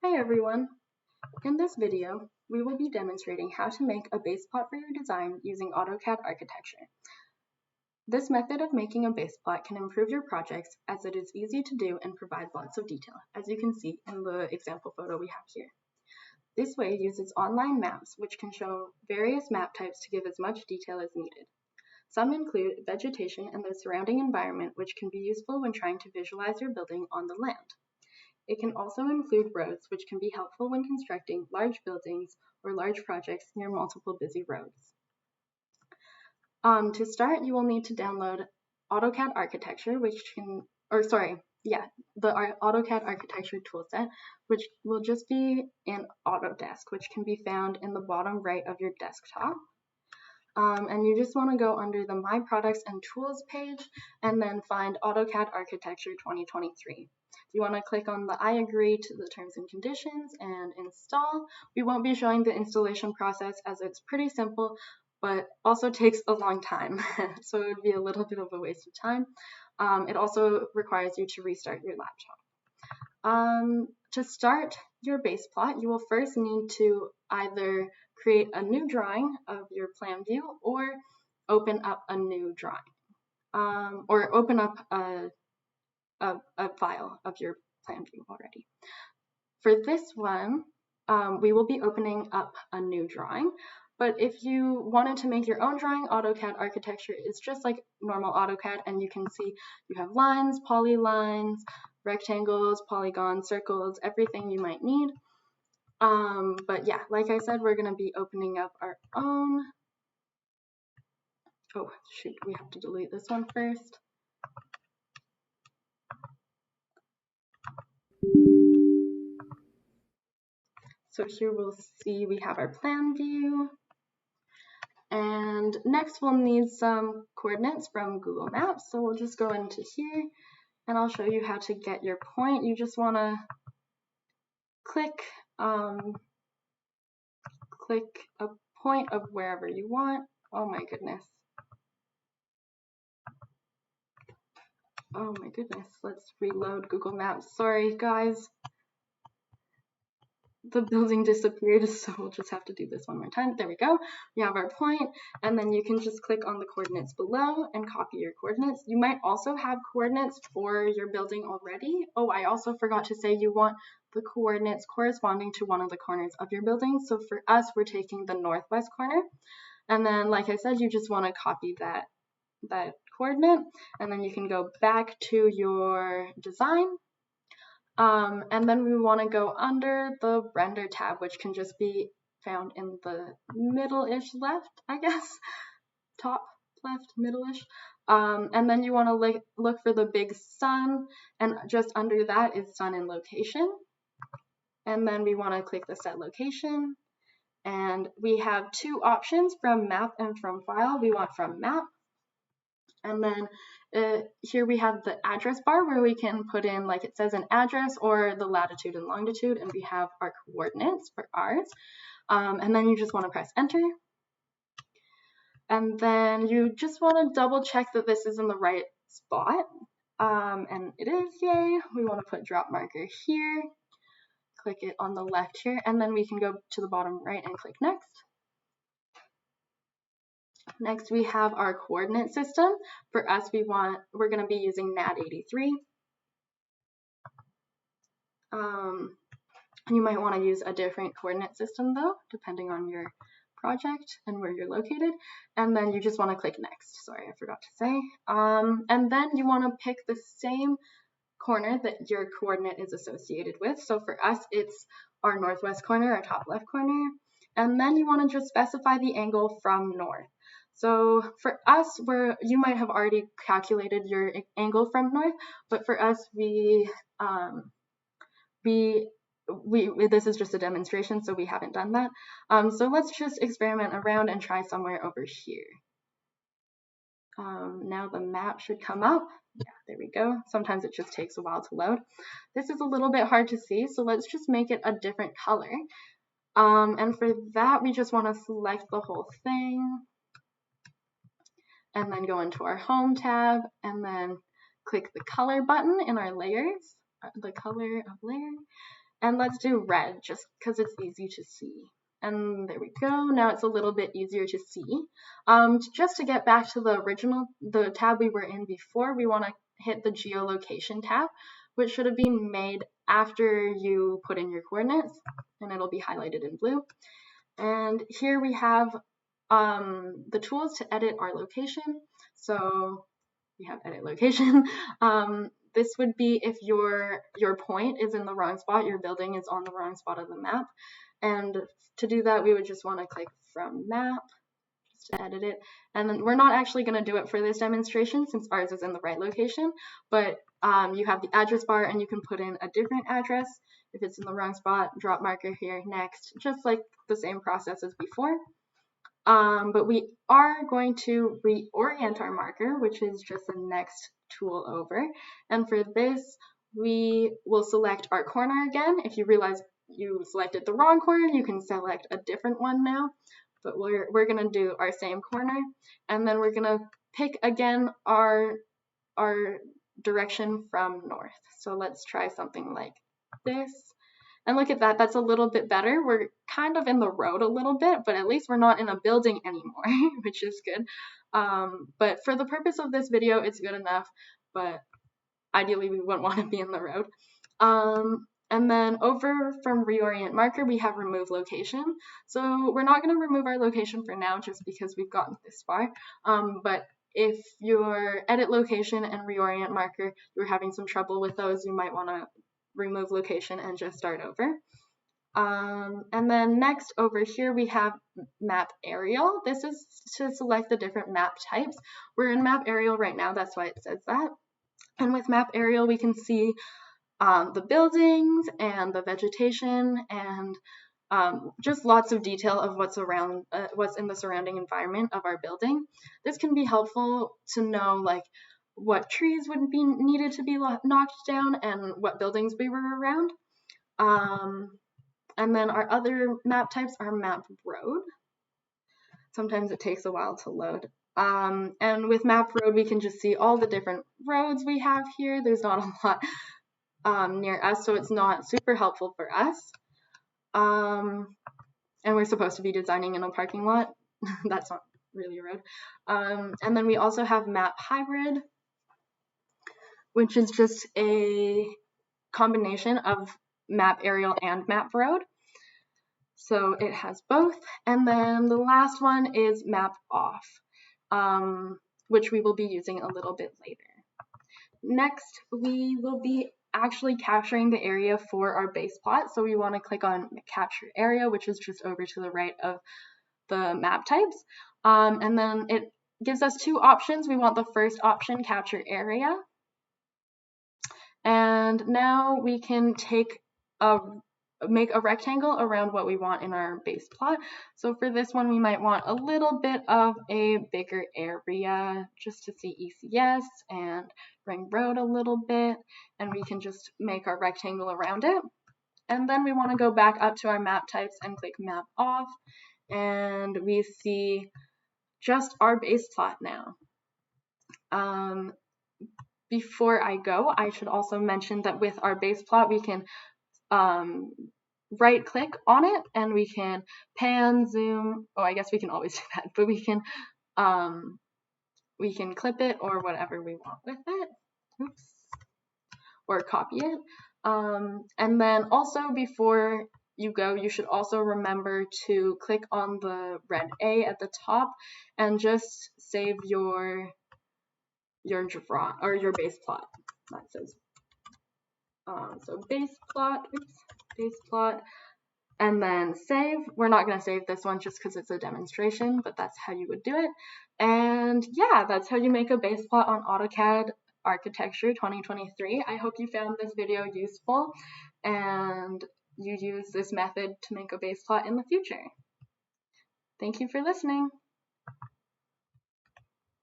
Hi everyone! In this video, we will be demonstrating how to make a base plot for your design using AutoCAD architecture. This method of making a base plot can improve your projects as it is easy to do and provides lots of detail, as you can see in the example photo we have here. This way uses online maps, which can show various map types to give as much detail as needed. Some include vegetation and the surrounding environment, which can be useful when trying to visualize your building on the land. It can also include roads, which can be helpful when constructing large buildings or large projects near multiple busy roads. To start, you will need to download AutoCAD Architecture, the AutoCAD Architecture toolset, which will just be in Autodesk, which can be found in the bottom right of your desktop. And you just want to go under the My Products and Tools page and then find AutoCAD Architecture 2023. You want to click on the I agree to the terms and conditions and install. We won't be showing the installation process as it's pretty simple, but also takes a long time. So it would be a little bit of a waste of time. It also requires you to restart your laptop. To start your base plot, you will first need to either create a new drawing of your plan view or open up a new drawing, or open up a file of your plan view already. For this one, we will be opening up a new drawing, but if you wanted to make your own drawing, AutoCAD Architecture is just like normal AutoCAD, and you can see you have lines, polylines, rectangles, polygons, circles, everything you might need. But yeah, like I said, we're going to be opening up our own. Oh, shoot, we have to delete this one first. So here we'll see we have our plan view. And next we'll need some coordinates from Google Maps. So we'll just go into here and I'll show you how to get your point. You just want to click a point of wherever you want. Oh my goodness. Oh my goodness. Let's reload Google Maps. Sorry guys. The building disappeared, so we'll just have to do this one more time. There we go. We have our point, and then you can just click on the coordinates below and copy your coordinates. You might also have coordinates for your building already. Oh, I also forgot to say you want the coordinates corresponding to one of the corners of your building. So for us, we're taking the northwest corner. And then, like I said, you just want to copy that coordinate, and then you can go back to your design. And then we want to go under the render tab, which can just be found in the middle-ish left, I guess. Top left, middle-ish. And then you want to look for the big sun, and just under that is sun and location. And then we want to click the set location. And we have two options, from map and from file. We want from map. And then here we have the address bar where we can put in, like it says, an address or the latitude and longitude, and we have our coordinates for ours. And then you just want to press enter. And then you just want to double check that this is in the right spot. And it is, yay. We want to put drop marker here. Click it on the left here, and then we can go to the bottom right and click next. Next, we have our coordinate system. For us, we're going to be using NAD83. You might want to use a different coordinate system though, depending on your project and where you're located. And then you just want to click next. Sorry, I forgot to say. And then you want to pick the same corner that your coordinate is associated with. So for us, it's our northwest corner, our top left corner. And then you want to just specify the angle from north. So for us, you might have already calculated your angle from north, but for us, this is just a demonstration, so we haven't done that. So let's just experiment around and try somewhere over here. Now the map should come up. Yeah, there we go. Sometimes it just takes a while to load. This is a little bit hard to see, so let's just make it a different color. And for that, we just want to select the whole thing and then go into our home tab and then click the color button in our layers, the color of layer. And let's do red just because it's easy to see. And there we go. Now it's a little bit easier to see. Just to get back to the tab we were in before, we want to hit the geolocation tab, which should have been made after you put in your coordinates, and it'll be highlighted in blue. And here we have the tools to edit our location. So we have edit location. This would be if your point is in the wrong spot, your building is on the wrong spot of the map. And to do that, we would just want to click from map just to edit it. And then we're not actually going to do it for this demonstration since ours is in the right location, but you have the address bar and you can put in a different address. If it's in the wrong spot, drop marker here, next, just like the same process as before. But we are going to reorient our marker, which is just the next tool over. And for this, we will select our corner again. If you realize you selected the wrong corner, you can select a different one now. But we're going to do our same corner. And then we're going to pick again our direction from north. So let's try something like this. And look at that, that's a little bit better. We're kind of in the road a little bit, but at least we're not in a building anymore, which is good. But for the purpose of this video, it's good enough, but ideally we wouldn't want to be in the road. And then over from reorient marker, we have remove location. So we're not going to remove our location for now just because we've gotten this far. But if your edit location and reorient marker, you're having some trouble with those, you might want to remove location and just start over. And then next over here we have map aerial. This is to select the different map types. We're in map aerial right now, that's why it says that. And with map aerial we can see the buildings and the vegetation and just lots of detail of what's in the surrounding environment of our building. This can be helpful to know like what trees would be needed to be knocked down and what buildings we were around. And then our other map types are map road. Sometimes it takes a while to load. And with map road, we can just see all the different roads we have here. There's not a lot near us, so it's not super helpful for us. And we're supposed to be designing in a parking lot. That's not really a road. And then we also have map hybrid, which is just a combination of map aerial and map road. So it has both. And then the last one is map off, which we will be using a little bit later. Next, we will be actually capturing the area for our base plot. So we want to click on capture area, which is just over to the right of the map types. And then it gives us two options. We want the first option, capture area. And now we can make a rectangle around what we want in our base plot. So for this one, we might want a little bit of a bigger area just to see ECS and ring road a little bit. And we can just make our rectangle around it. And then we want to go back up to our map types and click map off. And we see just our base plot now. Before I go, I should also mention that with our base plot, we can right click on it and we can pan, zoom. Oh, I guess we can always do that, but we can clip it or whatever we want with it. Oops. Or copy it. And then also before you go, you should also remember to click on the red A at the top and just save your draw or your base plot. That says so base plot, and then save. We're not going to save this one just because it's a demonstration, but that's how you would do it. And yeah, that's how you make a base plot on AutoCAD Architecture 2023. I hope you found this video useful and you use this method to make a base plot in the future. Thank you for listening.